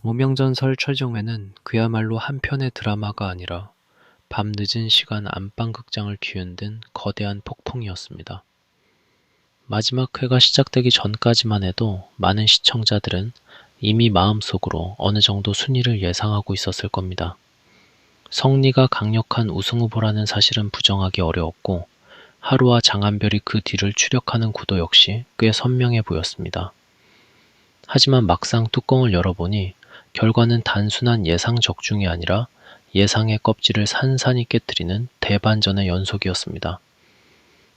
무명전설 최종회는 그야말로 한 편의 드라마가 아니라 밤늦은 시간 안방극장을 뒤흔든 거대한 폭풍이었습니다. 마지막 회가 시작되기 전까지만 해도 많은 시청자들은 이미 마음속으로 어느 정도 순위를 예상하고 있었을 겁니다. 성리가 강력한 우승 후보라는 사실은 부정하기 어려웠고 하루와 장한별이 그 뒤를 추격하는 구도 역시 꽤 선명해 보였습니다. 하지만 막상 뚜껑을 열어보니 결과는 단순한 예상 적중이 아니라 예상의 껍질을 산산이 깨뜨리는 대반전의 연속이었습니다.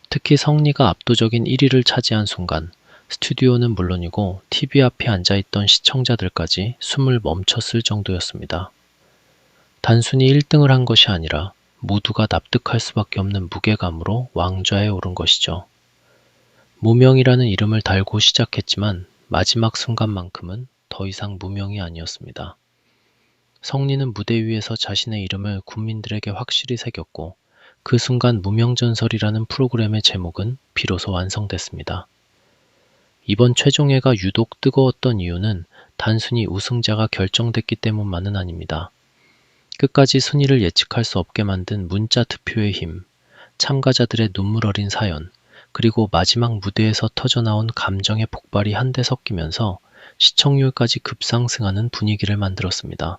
특히 성리가 압도적인 1위를 차지한 순간 스튜디오는 물론이고 TV 앞에 앉아있던 시청자들까지 숨을 멈췄을 정도였습니다. 단순히 1등을 한 것이 아니라 모두가 납득할 수밖에 없는 무게감으로 왕좌에 오른 것이죠. 무명이라는 이름을 달고 시작했지만 마지막 순간만큼은 더 이상 무명이 아니었습니다. 성리는 무대 위에서 자신의 이름을 국민들에게 확실히 새겼고 그 순간 무명전설이라는 프로그램의 제목은 비로소 완성됐습니다. 이번 최종회가 유독 뜨거웠던 이유는 단순히 우승자가 결정됐기 때문만은 아닙니다. 끝까지 순위를 예측할 수 없게 만든 문자 투표의 힘, 참가자들의 눈물 어린 사연, 그리고 마지막 무대에서 터져나온 감정의 폭발이 한데 섞이면서 시청률까지 급상승하는 분위기를 만들었습니다.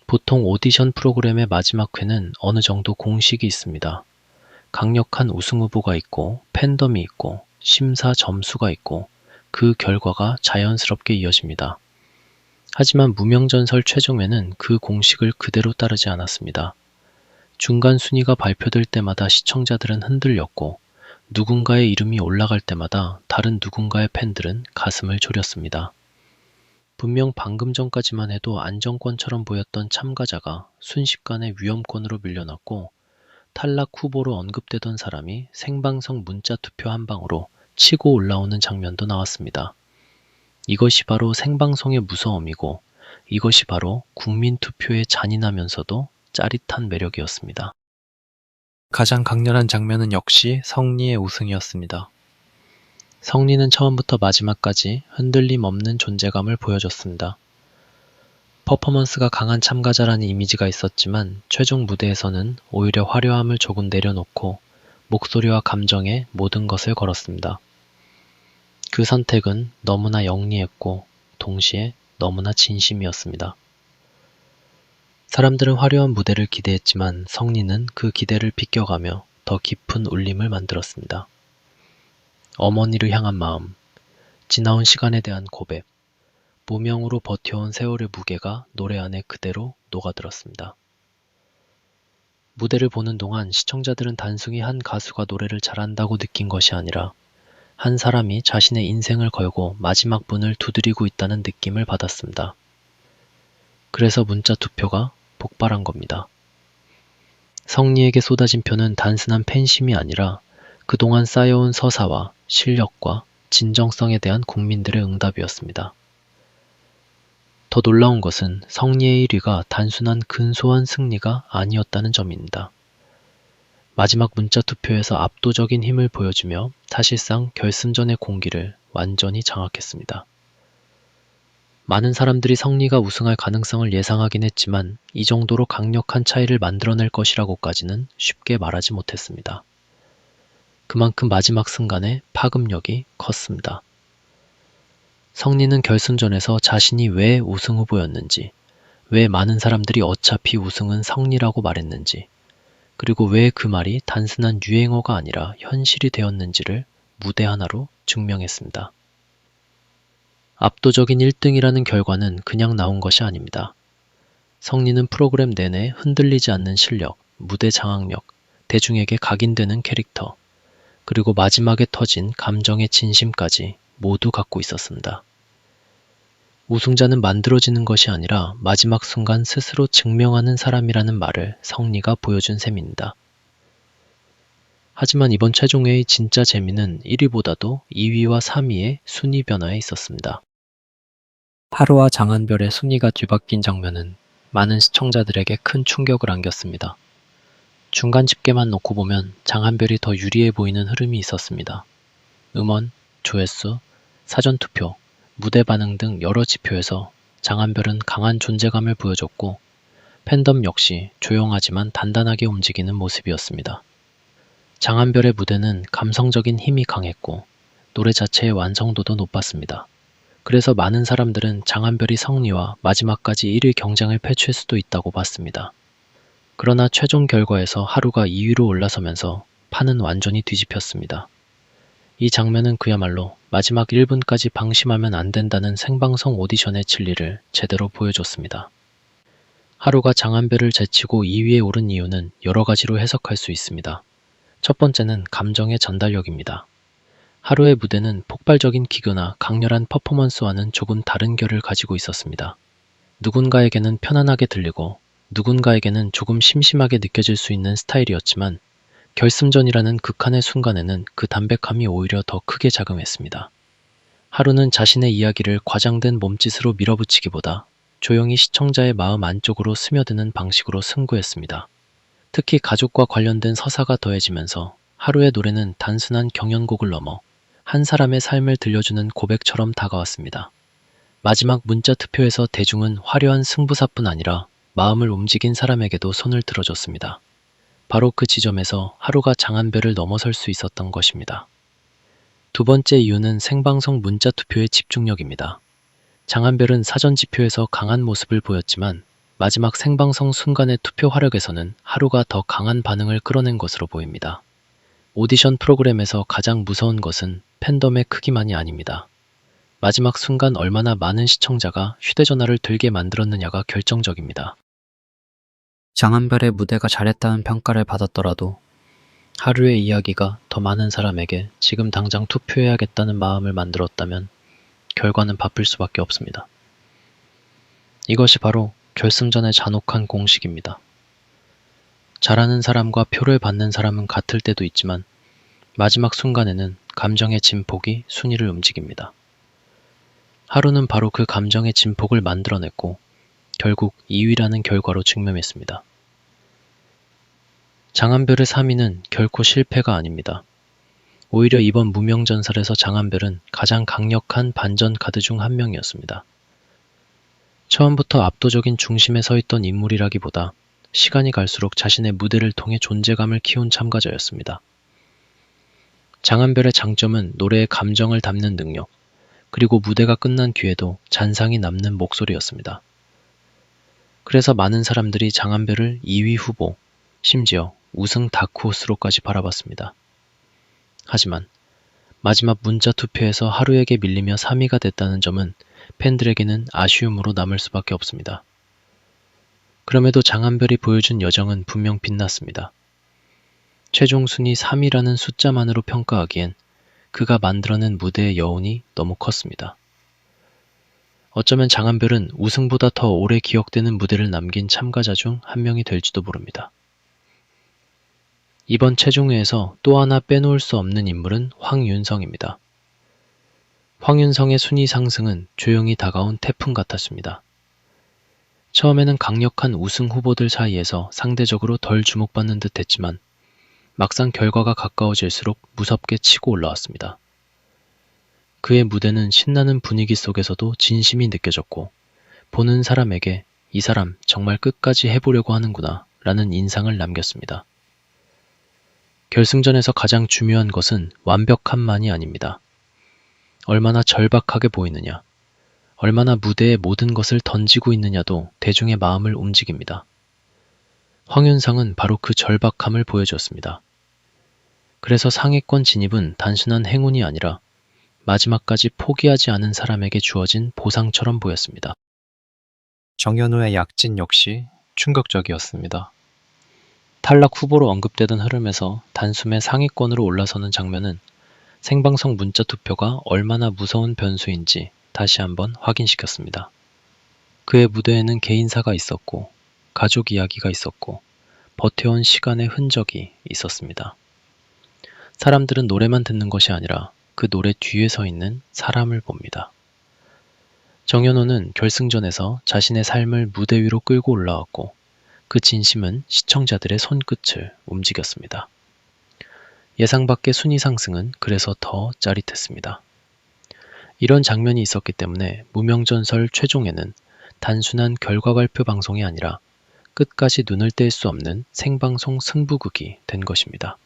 보통 오디션 프로그램의 마지막 회는 어느 정도 공식이 있습니다. 강력한 우승 후보가 있고 팬덤이 있고 심사 점수가 있고 그 결과가 자연스럽게 이어집니다. 하지만 무명전설 최종회는 그 공식을 그대로 따르지 않았습니다. 중간 순위가 발표될 때마다 시청자들은 흔들렸고 누군가의 이름이 올라갈 때마다 다른 누군가의 팬들은 가슴을 졸였습니다. 분명 방금 전까지만 해도 안정권처럼 보였던 참가자가 순식간에 위험권으로 밀려났고 탈락 후보로 언급되던 사람이 생방송 문자 투표 한 방으로 치고 올라오는 장면도 나왔습니다. 이것이 바로 생방송의 무서움이고 이것이 바로 국민 투표의 잔인하면서도 짜릿한 매력이었습니다. 가장 강렬한 장면은 역시 성리의 우승이었습니다. 성리는 처음부터 마지막까지 흔들림 없는 존재감을 보여줬습니다. 퍼포먼스가 강한 참가자라는 이미지가 있었지만 최종 무대에서는 오히려 화려함을 조금 내려놓고 목소리와 감정에 모든 것을 걸었습니다. 그 선택은 너무나 영리했고 동시에 너무나 진심이었습니다. 사람들은 화려한 무대를 기대했지만 성리는 그 기대를 비껴가며 더 깊은 울림을 만들었습니다. 어머니를 향한 마음, 지나온 시간에 대한 고백, 무명으로 버텨온 세월의 무게가 노래 안에 그대로 녹아들었습니다. 무대를 보는 동안 시청자들은 단순히 한 가수가 노래를 잘한다고 느낀 것이 아니라 한 사람이 자신의 인생을 걸고 마지막 문을 두드리고 있다는 느낌을 받았습니다. 그래서 문자 투표가 폭발한 겁니다. 성리에게 쏟아진 표는 단순한 팬심이 아니라 그동안 쌓여온 서사와 실력과 진정성에 대한 국민들의 응답이었습니다. 더 놀라운 것은 성리의 1위가 단순한 근소한 승리가 아니었다는 점입니다. 마지막 문자 투표에서 압도적인 힘을 보여주며 사실상 결승전의 공기를 완전히 장악했습니다. 많은 사람들이 성리가 우승할 가능성을 예상하긴 했지만 이 정도로 강력한 차이를 만들어낼 것이라고까지는 쉽게 말하지 못했습니다. 그만큼 마지막 순간의 파급력이 컸습니다. 성리는 결승전에서 자신이 왜 우승 후보였는지, 왜 많은 사람들이 어차피 우승은 성리라고 말했는지, 그리고 왜 그 말이 단순한 유행어가 아니라 현실이 되었는지를 무대 하나로 증명했습니다. 압도적인 1등이라는 결과는 그냥 나온 것이 아닙니다. 성리는 프로그램 내내 흔들리지 않는 실력, 무대 장악력, 대중에게 각인되는 캐릭터, 그리고 마지막에 터진 감정의 진심까지 모두 갖고 있었습니다. 우승자는 만들어지는 것이 아니라 마지막 순간 스스로 증명하는 사람이라는 말을 성리가 보여준 셈입니다. 하지만 이번 최종회의 진짜 재미는 1위보다도 2위와 3위의 순위 변화에 있었습니다. 하루와 장한별의 순위가 뒤바뀐 장면은 많은 시청자들에게 큰 충격을 안겼습니다. 중간 집계만 놓고 보면 장한별이 더 유리해 보이는 흐름이 있었습니다. 음원, 조회수, 사전투표, 무대 반응 등 여러 지표에서 장한별은 강한 존재감을 보여줬고 팬덤 역시 조용하지만 단단하게 움직이는 모습이었습니다. 장한별의 무대는 감성적인 힘이 강했고 노래 자체의 완성도도 높았습니다. 그래서 많은 사람들은 장한별이 성리와 마지막까지 1위 경쟁을 펼칠 수도 있다고 봤습니다. 그러나 최종 결과에서 하루가 2위로 올라서면서 판은 완전히 뒤집혔습니다. 이 장면은 그야말로 마지막 1분까지 방심하면 안 된다는 생방송 오디션의 진리를 제대로 보여줬습니다. 하루가 장한별을 제치고 2위에 오른 이유는 여러 가지로 해석할 수 있습니다. 첫 번째는 감정의 전달력입니다. 하루의 무대는 폭발적인 기교나 강렬한 퍼포먼스와는 조금 다른 결을 가지고 있었습니다. 누군가에게는 편안하게 들리고 누군가에게는 조금 심심하게 느껴질 수 있는 스타일이었지만 결승전이라는 극한의 순간에는 그 담백함이 오히려 더 크게 작용했습니다. 하루는 자신의 이야기를 과장된 몸짓으로 밀어붙이기보다 조용히 시청자의 마음 안쪽으로 스며드는 방식으로 승부했습니다. 특히 가족과 관련된 서사가 더해지면서 하루의 노래는 단순한 경연곡을 넘어 한 사람의 삶을 들려주는 고백처럼 다가왔습니다. 마지막 문자 투표에서 대중은 화려한 승부사뿐 아니라 마음을 움직인 사람에게도 손을 들어줬습니다. 바로 그 지점에서 하루가 장한별을 넘어설 수 있었던 것입니다. 두 번째 이유는 생방송 문자 투표의 집중력입니다. 장한별은 사전 지표에서 강한 모습을 보였지만 마지막 생방송 순간의 투표 화력에서는 하루가 더 강한 반응을 끌어낸 것으로 보입니다. 오디션 프로그램에서 가장 무서운 것은 팬덤의 크기만이 아닙니다. 마지막 순간 얼마나 많은 시청자가 휴대전화를 들게 만들었느냐가 결정적입니다. 장한별의 무대가 잘했다는 평가를 받았더라도 하루의 이야기가 더 많은 사람에게 지금 당장 투표해야겠다는 마음을 만들었다면 결과는 바뀔 수밖에 없습니다. 이것이 바로 결승전의 잔혹한 공식입니다. 잘하는 사람과 표를 받는 사람은 같을 때도 있지만 마지막 순간에는 감정의 진폭이 순위를 움직입니다. 하루는 바로 그 감정의 진폭을 만들어냈고 결국 2위라는 결과로 증명했습니다. 장한별의 3위는 결코 실패가 아닙니다. 오히려 이번 무명전설에서 장한별은 가장 강력한 반전 카드 중 한 명이었습니다. 처음부터 압도적인 중심에 서 있던 인물이라기보다 시간이 갈수록 자신의 무대를 통해 존재감을 키운 참가자였습니다. 장한별의 장점은 노래의 감정을 담는 능력, 그리고 무대가 끝난 뒤에도 잔상이 남는 목소리였습니다. 그래서 많은 사람들이 장한별을 2위 후보, 심지어 우승 다크호스로까지 바라봤습니다. 하지만 마지막 문자 투표에서 하루에게 밀리며 3위가 됐다는 점은 팬들에게는 아쉬움으로 남을 수밖에 없습니다. 그럼에도 장한별이 보여준 여정은 분명 빛났습니다. 최종 순위 3위라는 숫자만으로 평가하기엔 그가 만들어낸 무대의 여운이 너무 컸습니다. 어쩌면 장한별은 우승보다 더 오래 기억되는 무대를 남긴 참가자 중 한 명이 될지도 모릅니다. 이번 최종회에서 또 하나 빼놓을 수 없는 인물은 황윤성입니다. 황윤성의 순위 상승은 조용히 다가온 태풍 같았습니다. 처음에는 강력한 우승 후보들 사이에서 상대적으로 덜 주목받는 듯 했지만 막상 결과가 가까워질수록 무섭게 치고 올라왔습니다. 그의 무대는 신나는 분위기 속에서도 진심이 느껴졌고 보는 사람에게 이 사람 정말 끝까지 해보려고 하는구나 라는 인상을 남겼습니다. 결승전에서 가장 중요한 것은 완벽함만이 아닙니다. 얼마나 절박하게 보이느냐, 얼마나 무대에 모든 것을 던지고 있느냐도 대중의 마음을 움직입니다. 황윤상은 바로 그 절박함을 보여줬습니다. 그래서 상위권 진입은 단순한 행운이 아니라 마지막까지 포기하지 않은 사람에게 주어진 보상처럼 보였습니다. 정현우의 약진 역시 충격적이었습니다. 탈락 후보로 언급되던 흐름에서 단숨에 상위권으로 올라서는 장면은 생방송 문자 투표가 얼마나 무서운 변수인지 다시 한번 확인시켰습니다. 그의 무대에는 개인사가 있었고 가족 이야기가 있었고 버텨온 시간의 흔적이 있었습니다. 사람들은 노래만 듣는 것이 아니라 그 노래 뒤에 서 있는 사람을 봅니다. 정현호는 결승전에서 자신의 삶을 무대 위로 끌고 올라왔고 그 진심은 시청자들의 손끝을 움직였습니다. 예상 밖의 순위 상승은 그래서 더 짜릿했습니다. 이런 장면이 있었기 때문에 무명전설 최종에는 단순한 결과 발표 방송이 아니라 끝까지 눈을 뗄 수 없는 생방송 승부극이 된 것입니다.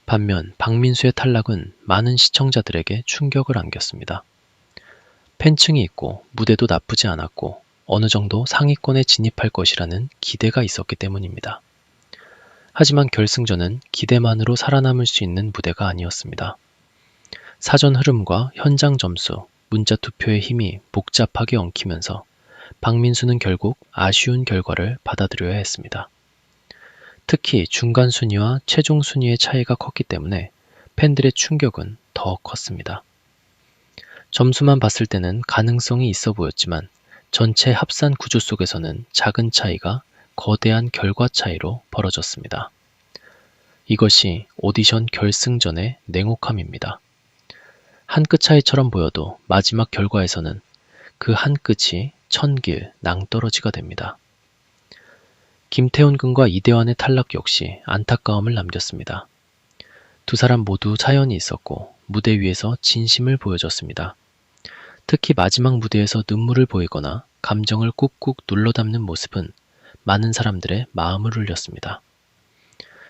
반면 박민수의 탈락은 많은 시청자들에게 충격을 안겼습니다. 팬층이 있고 무대도 나쁘지 않았고 어느 정도 상위권에 진입할 것이라는 기대가 있었기 때문입니다. 하지만 결승전은 기대만으로 살아남을 수 있는 무대가 아니었습니다. 사전 흐름과 현장 점수, 문자 투표의 힘이 복잡하게 엉키면서 박민수는 결국 아쉬운 결과를 받아들여야 했습니다. 특히 중간 순위와 최종 순위의 차이가 컸기 때문에 팬들의 충격은 더 컸습니다. 점수만 봤을 때는 가능성이 있어 보였지만 전체 합산 구조 속에서는 작은 차이가 거대한 결과 차이로 벌어졌습니다. 이것이 오디션 결승전의 냉혹함입니다. 한 끗 차이처럼 보여도 마지막 결과에서는 그 한 끗이 천길 낭떠러지가 됩니다. 김태훈 군과 이대환의 탈락 역시 안타까움을 남겼습니다. 두 사람 모두 사연이 있었고 무대 위에서 진심을 보여줬습니다. 특히 마지막 무대에서 눈물을 보이거나 감정을 꾹꾹 눌러 담는 모습은 많은 사람들의 마음을 울렸습니다.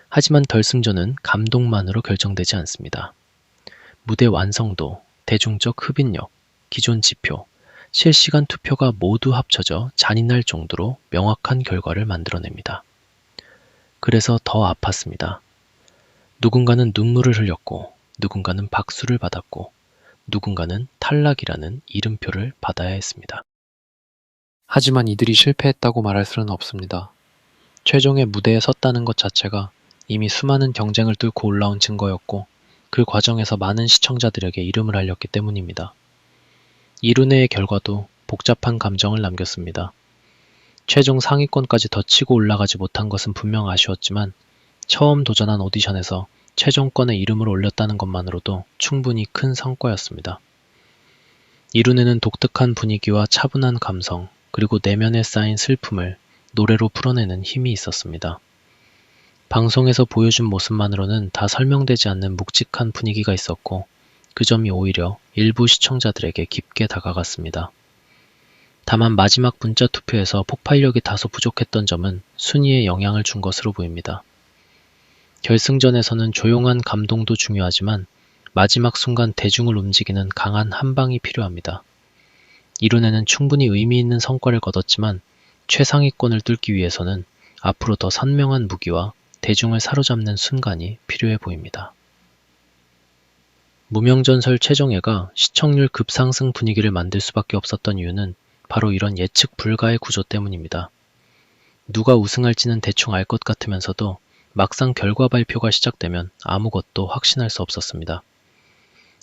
하지만 결승전은 감동만으로 결정되지 않습니다. 무대 완성도, 대중적 흡인력, 기존 지표, 실시간 투표가 모두 합쳐져 잔인할 정도로 명확한 결과를 만들어냅니다. 그래서 더 아팠습니다. 누군가는 눈물을 흘렸고, 누군가는 박수를 받았고, 누군가는 탈락이라는 이름표를 받아야 했습니다. 하지만 이들이 실패했다고 말할 수는 없습니다. 최종의 무대에 섰다는 것 자체가 이미 수많은 경쟁을 뚫고 올라온 증거였고 그 과정에서 많은 시청자들에게 이름을 알렸기 때문입니다. 이룬회의 결과도 복잡한 감정을 남겼습니다. 최종 상위권까지 더 치고 올라가지 못한 것은 분명 아쉬웠지만 처음 도전한 오디션에서 최종권에 이름을 올렸다는 것만으로도 충분히 큰 성과였습니다. 이룬회는 독특한 분위기와 차분한 감성, 그리고 내면에 쌓인 슬픔을 노래로 풀어내는 힘이 있었습니다. 방송에서 보여준 모습만으로는 다 설명되지 않는 묵직한 분위기가 있었고 그 점이 오히려 일부 시청자들에게 깊게 다가갔습니다. 다만 마지막 문자 투표에서 폭발력이 다소 부족했던 점은 순위에 영향을 준 것으로 보입니다. 결승전에서는 조용한 감동도 중요하지만 마지막 순간 대중을 움직이는 강한 한방이 필요합니다. 이룬회는 충분히 의미 있는 성과를 거뒀지만 최상위권을 뚫기 위해서는 앞으로 더 선명한 무기와 대중을 사로잡는 순간이 필요해 보입니다. 무명전설 최종회가 시청률 급상승 분위기를 만들 수밖에 없었던 이유는 바로 이런 예측 불가의 구조 때문입니다. 누가 우승할지는 대충 알 것 같으면서도 막상 결과 발표가 시작되면 아무것도 확신할 수 없었습니다.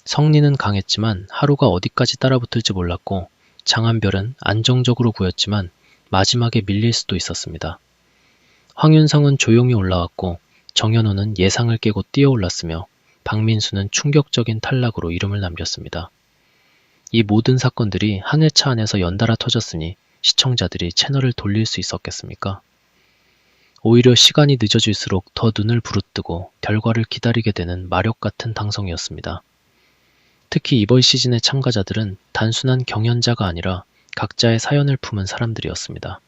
성리는 강했지만 하루가 어디까지 따라붙을지 몰랐고 장한별은 안정적으로 보였지만 마지막에 밀릴 수도 있었습니다. 황윤성은 조용히 올라왔고 정현우는 예상을 깨고 뛰어올랐으며 박민수는 충격적인 탈락으로 이름을 남겼습니다. 이 모든 사건들이 한 회차 안에서 연달아 터졌으니 시청자들이 채널을 돌릴 수 있었겠습니까? 오히려 시간이 늦어질수록 더 눈을 부릅뜨고 결과를 기다리게 되는 마력 같은 방송이었습니다. 특히 이번 시즌의 참가자들은 단순한 경연자가 아니라 각자의 사연을 품은 사람들이었습니다.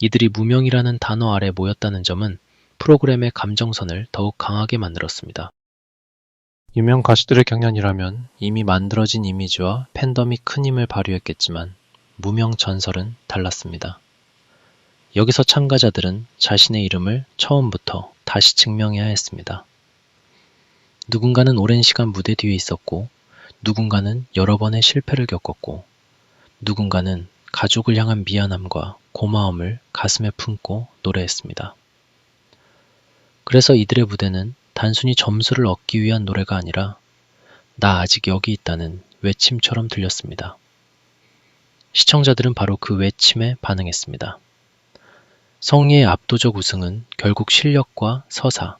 이들이 무명이라는 단어 아래 모였다는 점은 프로그램의 감정선을 더욱 강하게 만들었습니다. 유명 가수들의 경연이라면 이미 만들어진 이미지와 팬덤이 큰 힘을 발휘했겠지만 무명 전설은 달랐습니다. 여기서 참가자들은 자신의 이름을 처음부터 다시 증명해야 했습니다. 누군가는 오랜 시간 무대 뒤에 있었고 누군가는 여러 번의 실패를 겪었고 누군가는 가족을 향한 미안함과 고마움을 가슴에 품고 노래했습니다. 그래서 이들의 무대는 단순히 점수를 얻기 위한 노래가 아니라 나 아직 여기 있다는 외침처럼 들렸습니다. 시청자들은 바로 그 외침에 반응했습니다. 성리의 압도적 우승은 결국 실력과 서사,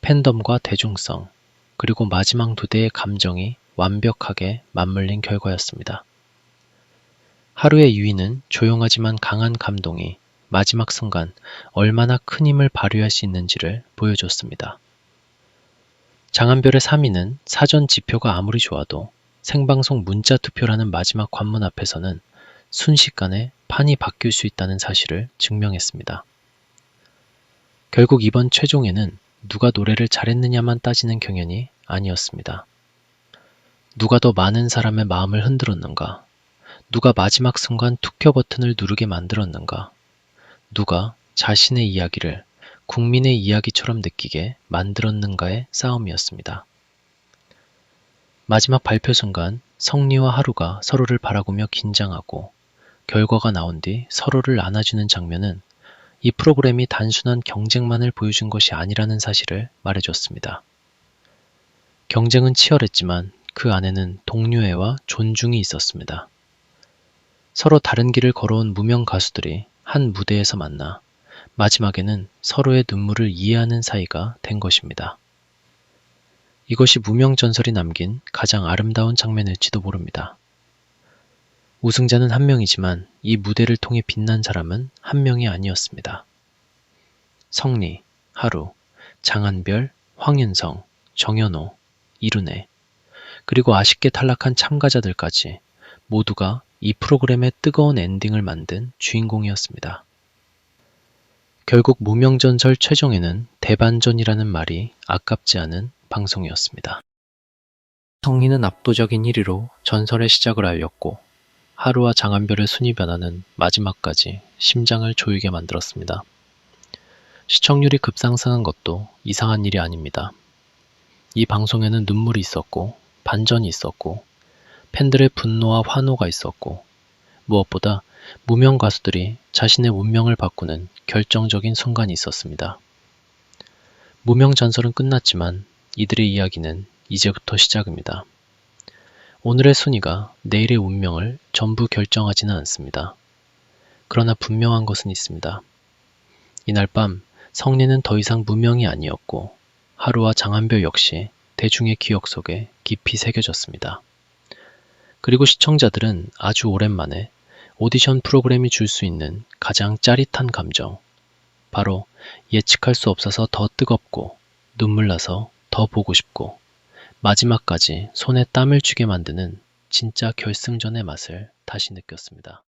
팬덤과 대중성, 그리고 마지막 두 대의 감정이 완벽하게 맞물린 결과였습니다. 하루의 유의는 조용하지만 강한 감동이 마지막 순간 얼마나 큰 힘을 발휘할 수 있는지를 보여줬습니다. 장한별의 3위는 사전 지표가 아무리 좋아도 생방송 문자 투표라는 마지막 관문 앞에서는 순식간에 판이 바뀔 수 있다는 사실을 증명했습니다. 결국 이번 최종에는 누가 노래를 잘했느냐만 따지는 경연이 아니었습니다. 누가 더 많은 사람의 마음을 흔들었는가? 누가 마지막 순간 투표 버튼을 누르게 만들었는가? 누가 자신의 이야기를 국민의 이야기처럼 느끼게 만들었는가의 싸움이었습니다. 마지막 발표 순간 성리와 하루가 서로를 바라보며 긴장하고 결과가 나온 뒤 서로를 안아주는 장면은 이 프로그램이 단순한 경쟁만을 보여준 것이 아니라는 사실을 말해줬습니다. 경쟁은 치열했지만 그 안에는 동료애와 존중이 있었습니다. 서로 다른 길을 걸어온 무명 가수들이 한 무대에서 만나 마지막에는 서로의 눈물을 이해하는 사이가 된 것입니다. 이것이 무명 전설이 남긴 가장 아름다운 장면일지도 모릅니다. 우승자는 한 명이지만 이 무대를 통해 빛난 사람은 한 명이 아니었습니다. 성리, 하루, 장한별, 황윤성, 정연호, 이룬혜, 그리고 아쉽게 탈락한 참가자들까지 모두가 이 프로그램의 뜨거운 엔딩을 만든 주인공이었습니다. 결국 무명전설 최종에는 대반전이라는 말이 아깝지 않은 방송이었습니다. 성리는 압도적인 1위로 전설의 시작을 알렸고 하루와 장한별의 순위 변화는 마지막까지 심장을 조이게 만들었습니다. 시청률이 급상승한 것도 이상한 일이 아닙니다. 이 방송에는 눈물이 있었고 반전이 있었고 팬들의 분노와 환호가 있었고 무엇보다 무명 가수들이 자신의 운명을 바꾸는 결정적인 순간이 있었습니다. 무명 전설은 끝났지만 이들의 이야기는 이제부터 시작입니다. 오늘의 순위가 내일의 운명을 전부 결정하지는 않습니다. 그러나 분명한 것은 있습니다. 이날 밤 성리는 더 이상 무명이 아니었고 하루와 장한별 역시 대중의 기억 속에 깊이 새겨졌습니다. 그리고 시청자들은 아주 오랜만에 오디션 프로그램이 줄 수 있는 가장 짜릿한 감정, 바로 예측할 수 없어서 더 뜨겁고 눈물 나서 더 보고 싶고 마지막까지 손에 땀을 쥐게 만드는 진짜 결승전의 맛을 다시 느꼈습니다.